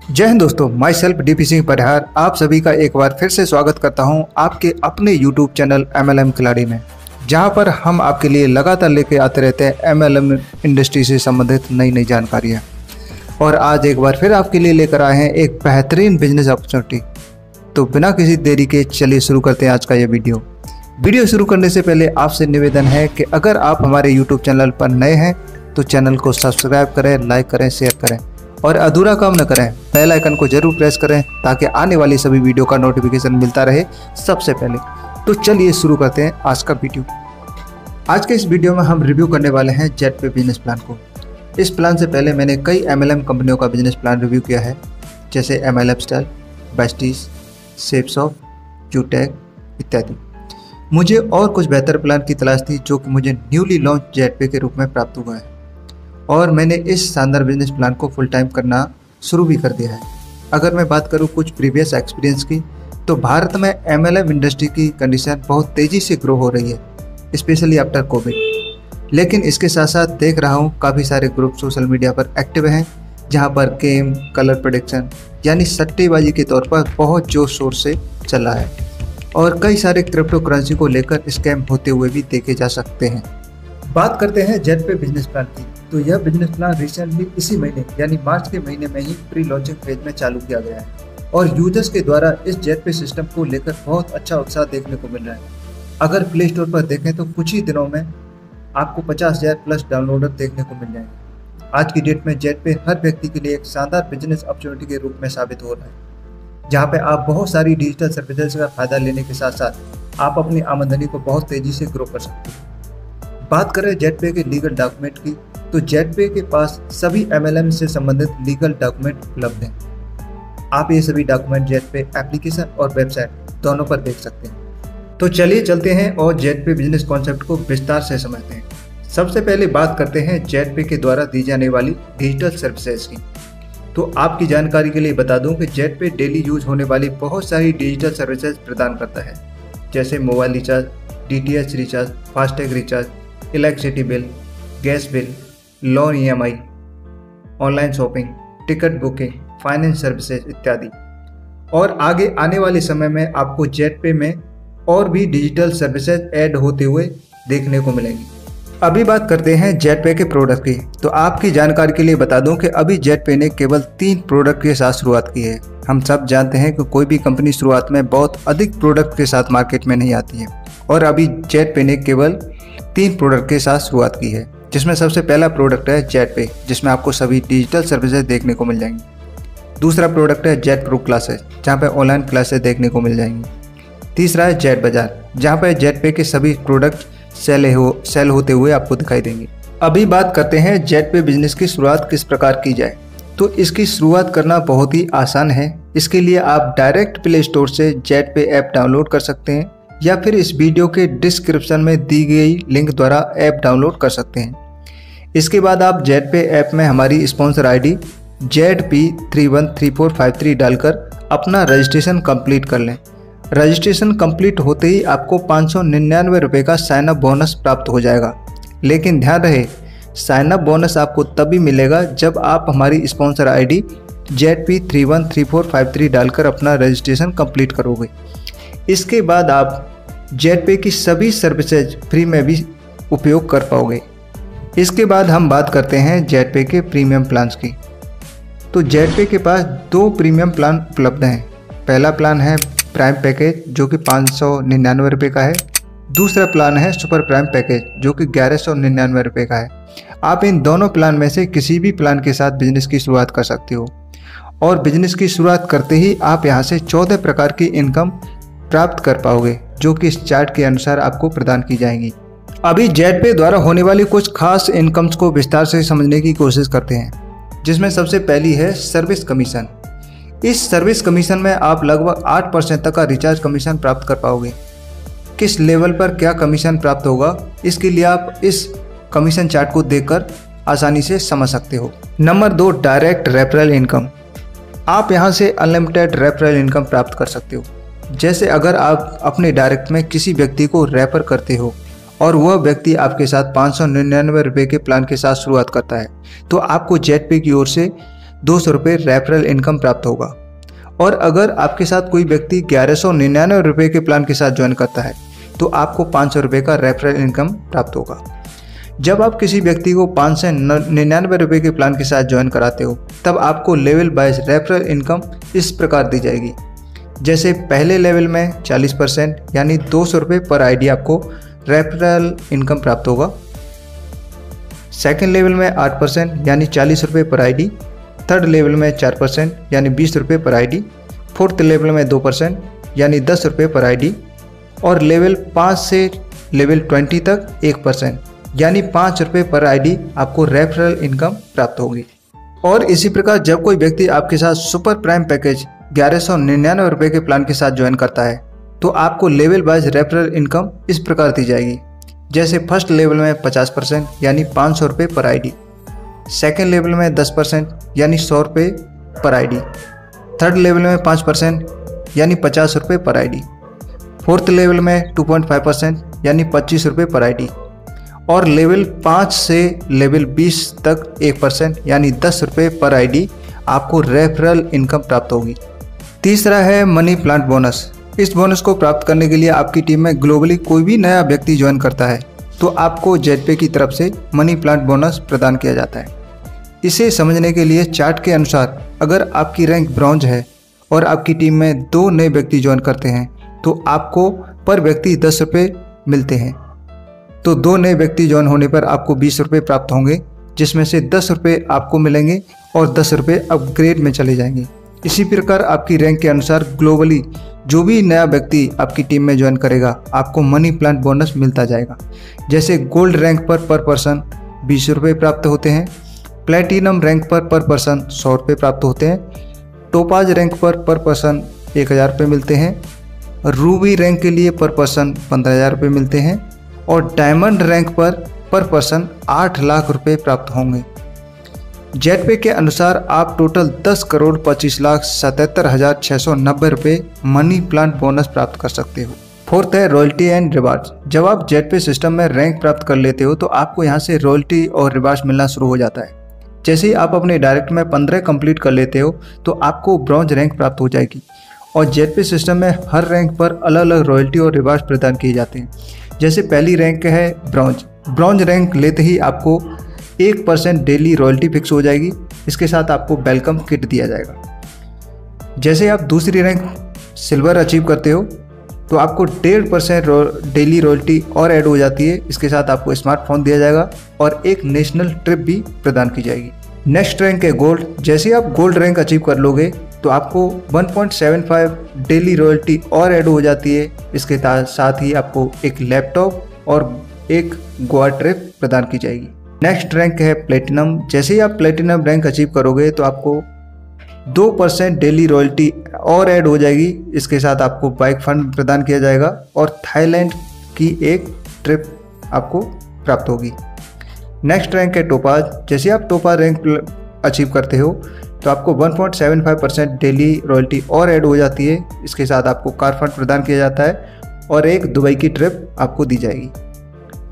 जय हिंद दोस्तों, my self DP Singh Parihar आप सभी का एक बार फिर से स्वागत करता हूं आपके अपने यूट्यूब चैनल MLM खिलाड़ी में, जहां पर हम आपके लिए लगातार लेके आते रहते हैं MLM इंडस्ट्री से संबंधित नई नई जानकारियां। और आज एक बार फिर आपके लिए लेकर आए हैं एक बेहतरीन बिजनेस अपॉर्चुनिटी। तो बिना किसी देरी के चलिए शुरू करते हैं आज का ये वीडियो शुरू करने से पहले आपसे निवेदन है कि अगर आप हमारे यूट्यूब चैनल पर नए हैं तो चैनल को सब्सक्राइब करें, लाइक करें, शेयर करें और अधूरा काम न करें, बेल आइकन को जरूर प्रेस करें ताकि आने वाली सभी वीडियो का नोटिफिकेशन मिलता रहे सबसे पहले। तो चलिए शुरू करते हैं आज का वीडियो। आज के इस वीडियो में हम रिव्यू करने वाले हैं जेटपे बिजनेस प्लान को। इस प्लान से पहले मैंने कई MLM कंपनियों का बिजनेस प्लान रिव्यू किया है, जैसे MLM स्टाइल, बेस्टीज, शेपसॉफ्ट, क्यूटेक इत्यादि। मुझे और कुछ बेहतर प्लान की तलाश थी जो कि मुझे न्यूली लॉन्च जेटपे के रूप में प्राप्त हुआ है और मैंने इस शानदार बिजनेस प्लान को फुल टाइम करना शुरू भी कर दिया है। अगर मैं बात करूं कुछ प्रीवियस एक्सपीरियंस की, तो भारत में MLM इंडस्ट्री की कंडीशन बहुत तेज़ी से ग्रो हो रही है, स्पेशली आफ्टर कोविड। लेकिन इसके साथ साथ देख रहा हूं काफ़ी सारे ग्रुप सोशल मीडिया पर एक्टिव हैं, जहां पर गेम, कलर प्रेडिक्शन यानी सट्टेबाजी के तौर पर बहुत जोर शोर से चल रहा है और कई सारे क्रिप्टो करेंसी को लेकर स्कैम होते हुए भी देखे जा सकते हैं। बात करते हैं जेटपे बिजनेस प्लान की, तो यह बिजनेस प्लान रिसेंटली इसी महीने यानी मार्च के महीने में ही प्री लॉन्चिंग फेज में चालू किया गया है और यूजर्स के द्वारा इस जेटपे सिस्टम को लेकर बहुत अच्छा उत्साह देखने को मिल रहा है। अगर प्ले स्टोर पर देखें तो कुछ ही दिनों में आपको 50,000 प्लस डाउनलोडर देखने को मिल जाएंगे। आज की डेट में जेटपे हर व्यक्ति के लिए एक शानदार बिजनेस अपॉर्चुनिटी के रूप में साबित हो रहा है, जहाँ पे आप बहुत सारी डिजिटल सर्विसेज का फायदा लेने के साथ साथ आप अपनी आमदनी को बहुत तेजी से ग्रो कर सकते हैं। बात करें जेटपे के लीगल डॉक्यूमेंट की, तो जेटपे के पास सभी MLM से संबंधित लीगल डॉक्यूमेंट उपलब्ध हैं। आप ये सभी डॉक्यूमेंट जेटपे एप्लीकेशन और वेबसाइट दोनों पर देख सकते हैं। तो चलिए चलते हैं और जेटपे बिजनेस कॉन्सेप्ट को विस्तार से समझते हैं। सबसे पहले बात करते हैं जेटपे के द्वारा दी जाने वाली डिजिटल सर्विसेज की। तो आपकी जानकारी के लिए बता दूं कि जेटपे डेली यूज होने वाली बहुत सारी डिजिटल सर्विसेज प्रदान करता है, जैसे mobile recharge, DTH recharge, FASTag recharge, electricity bill, gas bill, loan EMI, online shopping, ticket booking, finance services इत्यादि। और आगे आने वाले समय में आपको जेटपे में और भी डिजिटल सर्विसेज ऐड होते हुए देखने को मिलेंगी। अभी बात करते हैं जेटपे के प्रोडक्ट की। तो आपकी जानकारी के लिए बता दूं कि अभी जेटपे ने केवल 3 प्रोडक्ट के साथ शुरुआत की है। हम सब जानते हैं कि कोई भी कंपनी शुरुआत में बहुत अधिक प्रोडक्ट के साथ मार्केट में नहीं आती है और अभी जेटपे ने केवल 3 प्रोडक्ट के साथ शुरुआत की है, जिसमें सबसे पहला प्रोडक्ट है जेटपे, जिसमें आपको सभी डिजिटल सर्विसेज देखने को मिल जाएंगी। दूसरा प्रोडक्ट है जेट प्रो क्लासेस, जहां पर ऑनलाइन क्लासेस देखने को मिल जाएंगी। तीसरा है जेट बाजार, जहां पर जेटपे के सभी प्रोडक्ट सेल होते हुए आपको दिखाई देंगे। अभी बात करते हैं जेटपे बिजनेस की शुरुआत किस प्रकार की जाए। तो इसकी शुरुआत करना बहुत ही आसान है। इसके लिए आप डायरेक्ट प्ले स्टोर से जेटपे ऐप डाउनलोड कर सकते हैं या फिर इस वीडियो के डिस्क्रिप्शन में दी गई लिंक द्वारा ऐप डाउनलोड कर सकते हैं। इसके बाद आप जेटपे ऐप में हमारी स्पॉन्सर ID ZP313453 डालकर अपना रजिस्ट्रेशन कंप्लीट कर लें। रजिस्ट्रेशन कंप्लीट होते ही आपको 599 रुपये का साइन अप बोनस प्राप्त हो जाएगा। लेकिन ध्यान रहे, साइन अप बोनस आपको तभी मिलेगा जब आप हमारी स्पॉन्सर ID ZP313453 डालकर अपना रजिस्ट्रेशन कंप्लीट करोगे। इसके बाद आप जेटपे की सभी सर्विसेज फ्री में भी उपयोग कर पाओगे। इसके बाद हम बात करते हैं जेटपे के प्रीमियम प्लान्स की। तो जेटपे के पास 2 प्रीमियम प्लान उपलब्ध हैं। पहला प्लान है प्राइम पैकेज, जो कि 599 रुपये का है। दूसरा प्लान है सुपर प्राइम पैकेज, जो कि 1199 रुपये का है। आप इन दोनों प्लान में से किसी भी प्लान के साथ बिजनेस की शुरुआत कर सकते हो और बिजनेस की शुरुआत करते ही आप यहाँ से 14 प्रकार की इनकम प्राप्त कर पाओगे, जो कि इस चार्ट के अनुसार आपको प्रदान की जाएंगी। अभी जेटपे द्वारा होने वाली कुछ खास इनकम्स को विस्तार से समझने की कोशिश करते हैं, जिसमें सबसे पहली है सर्विस कमीशन। इस सर्विस कमीशन में आप लगभग 8% तक का रिचार्ज कमीशन प्राप्त कर पाओगे। किस लेवल पर क्या कमीशन प्राप्त होगा, इसके लिए आप इस कमीशन चार्ट को देखकर आसानी से समझ सकते हो। Number 2, direct referral income. आप यहां से अनलिमिटेड रेफरल इनकम प्राप्त कर सकते हो। जैसे अगर आप अपने डायरेक्ट में किसी व्यक्ति को रेफर करते हो और वह व्यक्ति आपके साथ 599 रुपये के प्लान के साथ शुरुआत करता है, तो आपको जेटपे की ओर से 200 रुपये रेफरल इनकम प्राप्त होगा। और अगर आपके साथ कोई व्यक्ति 1199 रुपये के प्लान के साथ ज्वाइन करता है तो आपको 500 रुपये का रेफरल इनकम प्राप्त होगा। जब आप किसी व्यक्ति को 599 रुपये के प्लान के साथ ज्वाइन कराते हो तब आपको लेवल वाइज रेफरल इनकम इस प्रकार दी जाएगी। जैसे पहले लेवल में 40% यानी 200 रुपये पर आईडी आपको रेफरल इनकम प्राप्त होगा। सेकेंड लेवल में 8% यानी 40 रुपये पर आईडी। थर्ड लेवल में 4% यानी 20 रुपये पर आईडी। फोर्थ लेवल में 2% यानी 10 रुपये पर आईडी। और लेवल 5 से लेवल 20 तक 1% यानी 5 रुपये पर आईडी आपको रेफरल इनकम प्राप्त होगी। और इसी प्रकार जब कोई व्यक्ति आपके साथ सुपर प्राइम पैकेज 1199 रुपये के प्लान के साथ ज्वाइन करता है तो आपको लेवल वाइज रेफरल इनकम इस प्रकार दी जाएगी। जैसे फर्स्ट लेवल में 50% यानी 500 रुपये पर आईडी। सेकेंड लेवल में 10% यानी 100 रुपये पर आईडी। थर्ड लेवल में 5% यानी 50 रुपये पर आईडी। फोर्थ लेवल में 2.5% यानी 25 रुपये पर आईडी। और लेवल 5 से लेवल 20 तक 1% यानी 10 रुपये पर आईडी आपको रेफरल इनकम प्राप्त होगी। तीसरा है मनी प्लांट बोनस। इस बोनस को प्राप्त करने के लिए आपकी टीम में ग्लोबली कोई भी नया व्यक्ति ज्वाइन करता है तो आपको जेटपे की तरफ से मनी प्लांट बोनस प्रदान किया जाता है। इसे समझने के लिए चार्ट के अनुसार अगर आपकी रैंक ब्रॉन्ज है और आपकी टीम में 2 नए व्यक्ति ज्वाइन करते हैं तो आपको पर व्यक्ति 10 रुपये मिलते हैं। तो 2 नए व्यक्ति ज्वाइन होने पर आपको 20 रुपये प्राप्त होंगे, जिसमें से 10 रुपये आपको मिलेंगे और 10 रुपये अपग्रेड में चले जाएंगे। इसी प्रकार आपकी रैंक के अनुसार ग्लोबली जो भी नया व्यक्ति आपकी टीम में ज्वाइन करेगा आपको मनी प्लांट बोनस मिलता जाएगा। जैसे गोल्ड रैंक पर पर्सन 20 रुपये प्राप्त होते हैं। प्लेटिनम रैंक पर पर्सन 100 रुपये प्राप्त होते हैं। टोपाज रैंक पर पर्सन 1000 रुपये मिलते हैं। रूबी रैंक के लिए पर पर्सन 15,000 रुपये मिलते हैं। और डायमंड रैंक पर पर्सन 8 लाख रुपये प्राप्त होंगे। जेटपे के अनुसार आप टोटल 10,25,77,690 रुपये मनी प्लांट बोनस प्राप्त कर सकते हो। फोर्थ है रॉयल्टी एंड रिवार्ड्स। जब आप जेटपे सिस्टम में रैंक प्राप्त कर लेते हो तो आपको यहाँ से रॉयल्टी और रिवार्ड्स मिलना शुरू हो जाता है। जैसे ही आप अपने डायरेक्ट में 15 कंप्लीट कर लेते हो तो आपको ब्रॉन्ज रैंक प्राप्त हो जाएगी। और जेटपे सिस्टम में हर रैंक पर अलग अलग रॉयल्टी और रिवार्ड्स प्रदान किए जाते हैं। जैसे पहली रैंक है ब्रॉन्ज रैंक लेते ही आपको 1% डेली रॉयल्टी फिक्स हो जाएगी। इसके साथ आपको वेलकम किट दिया जाएगा। जैसे आप दूसरी रैंक सिल्वर अचीव करते हो तो आपको 1.5% डेली रॉयल्टी और ऐड हो जाती है। इसके साथ आपको स्मार्टफोन दिया जाएगा और एक नेशनल ट्रिप भी प्रदान की जाएगी। नेक्स्ट रैंक है गोल्ड। जैसे आप गोल्ड रैंक अचीव कर लोगे तो आपको 1.75 डेली रॉयल्टी और ऐड हो जाती है। इसके साथ ही आपको एक लैपटॉप और एक गोवा ट्रिप प्रदान की जाएगी। नेक्स्ट रैंक है प्लेटिनम। जैसे ही आप प्लेटिनम रैंक अचीव करोगे तो आपको 2% डेली रॉयल्टी और ऐड हो जाएगी। इसके साथ आपको बाइक फंड प्रदान किया जाएगा और थाईलैंड की एक ट्रिप आपको प्राप्त होगी। नेक्स्ट रैंक है टोपाज। जैसे आप टोपाज रैंक अचीव करते हो तो आपको 1.75% डेली रॉयल्टी और ऐड हो जाती है। इसके साथ आपको कार फंड प्रदान किया जाता है और एक दुबई की ट्रिप आपको दी जाएगी।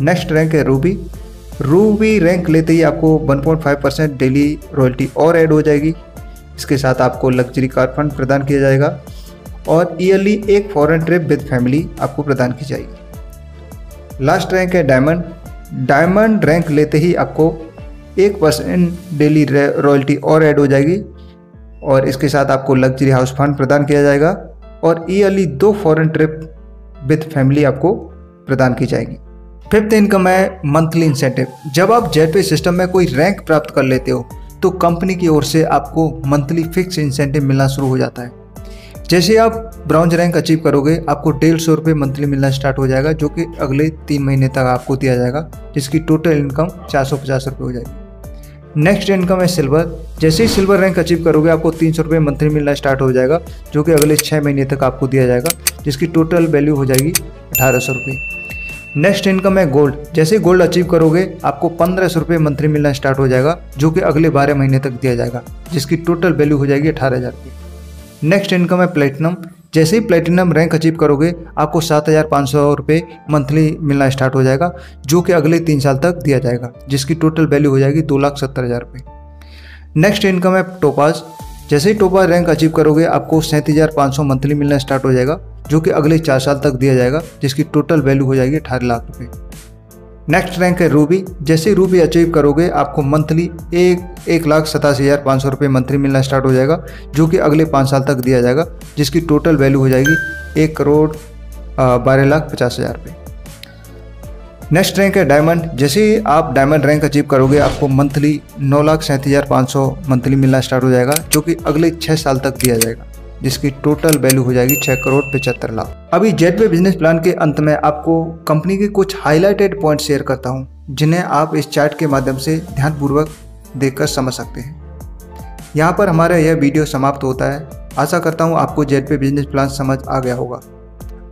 नेक्स्ट रैंक है रूबी रैंक लेते ही आपको 1.5% डेली रॉयल्टी और ऐड हो जाएगी। इसके साथ आपको लग्जरी कार फंड प्रदान किया जाएगा और ईयरली एक फॉरेन ट्रिप विद फैमिली आपको प्रदान की जाएगी। लास्ट रैंक है डायमंड रैंक लेते ही आपको 1% डेली रॉयल्टी और ऐड हो जाएगी और इसके साथ आपको लग्जरी हाउस फंड प्रदान किया जाएगा और yearly 2 foreign trip with family आपको प्रदान की जाएगी। फिफ्थ इनकम है मंथली इंसेंटिव। जब आप जेटपे सिस्टम में कोई रैंक प्राप्त कर लेते हो तो कंपनी की ओर से आपको मंथली फिक्स इंसेंटिव मिलना शुरू हो जाता है। जैसे आप ब्रॉन्ज रैंक अचीव करोगे आपको 150 रुपये मंथली मिलना स्टार्ट हो जाएगा, जो कि अगले 3 महीने तक आपको दिया जाएगा, जिसकी टोटल इनकम 450 रुपये हो जाएगी। नेक्स्ट इनकम है सिल्वर। जैसे ही सिल्वर रैंक अचीव करोगे आपको 300 रुपये मंथली मिलना स्टार्ट हो जाएगा, जो कि अगले 6 महीने तक आपको दिया जाएगा, जिसकी टोटल वैल्यू हो जाएगी 1800 रुपये। नेक्स्ट इनकम है गोल्ड। जैसे गोल्ड अचीव करोगे आपको 1500 रुपये मंथली मिलना स्टार्ट हो जाएगा, जो कि अगले 12 महीने तक दिया जाएगा, जिसकी टोटल वैल्यू हो जाएगी 18,000 रुपये। नेक्स्ट इनकम है प्लेटिनम। जैसे ही प्लेटिनम रैंक अचीव करोगे आपको 7,500 रुपये मंथली मिलना स्टार्ट हो जाएगा, जो कि अगले 3 साल तक दिया जाएगा, जिसकी टोटल वैल्यू हो जाएगी 2,70,000 रुपये। नेक्स्ट इनकम है टोपाज। जैसे ही टोपाज रैंक अचीव करोगे आपको 37,500 मंथली मिलना स्टार्ट हो जाएगा, जो कि अगले 4 साल तक दिया जाएगा, जिसकी टोटल वैल्यू हो जाएगी 18 लाख रुपये। नेक्स्ट रैंक है रूबी। जैसे ही रूबी अचीव करोगे आपको मंथली 1,87,500 रुपये मंथली मिलना स्टार्ट हो जाएगा, जो कि अगले 5 साल तक दिया जाएगा, जिसकी टोटल वैल्यू हो जाएगी 1,12,50,000 रुपये। नेक्स्ट रैंक है डायमंड। जैसे ही आप डायमंड रैंक अचीव करोगे आपको मंथली 9,37,500 मंथली मिलना स्टार्ट हो जाएगा, जो कि अगले 6 साल तक दिया जाएगा, जिसकी टोटल वैल्यू हो जाएगी 6,75,00,000। अभी जेटवे बिजनेस प्लान के अंत में आपको कंपनी के कुछ हाईलाइटेड पॉइंट शेयर करता हूं, जिन्हें आप इस चार्ट के माध्यम से ध्यानपूर्वक देखकर समझ सकते हैं। यहाँ पर हमारा यह वीडियो समाप्त होता है। आशा करता हूँ आपको जेटवे बिजनेस प्लान समझ आ गया होगा।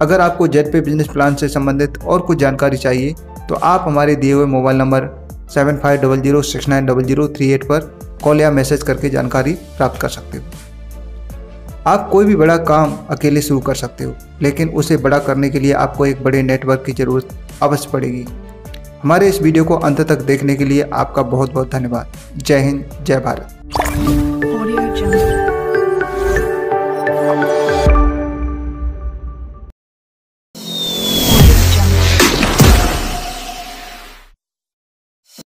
अगर आपको जेटवे बिजनेस प्लान से संबंधित और कुछ जानकारी चाहिए तो आप हमारे दिए हुए मोबाइल नंबर 7500690038 पर कॉल या मैसेज करके जानकारी प्राप्त कर सकते हो। आप कोई भी बड़ा काम अकेले शुरू कर सकते हो, लेकिन उसे बड़ा करने के लिए आपको एक बड़े नेटवर्क की ज़रूरत अवश्य पड़ेगी। हमारे इस वीडियो को अंत तक देखने के लिए आपका बहुत बहुत धन्यवाद। जय हिंद, जय भारत।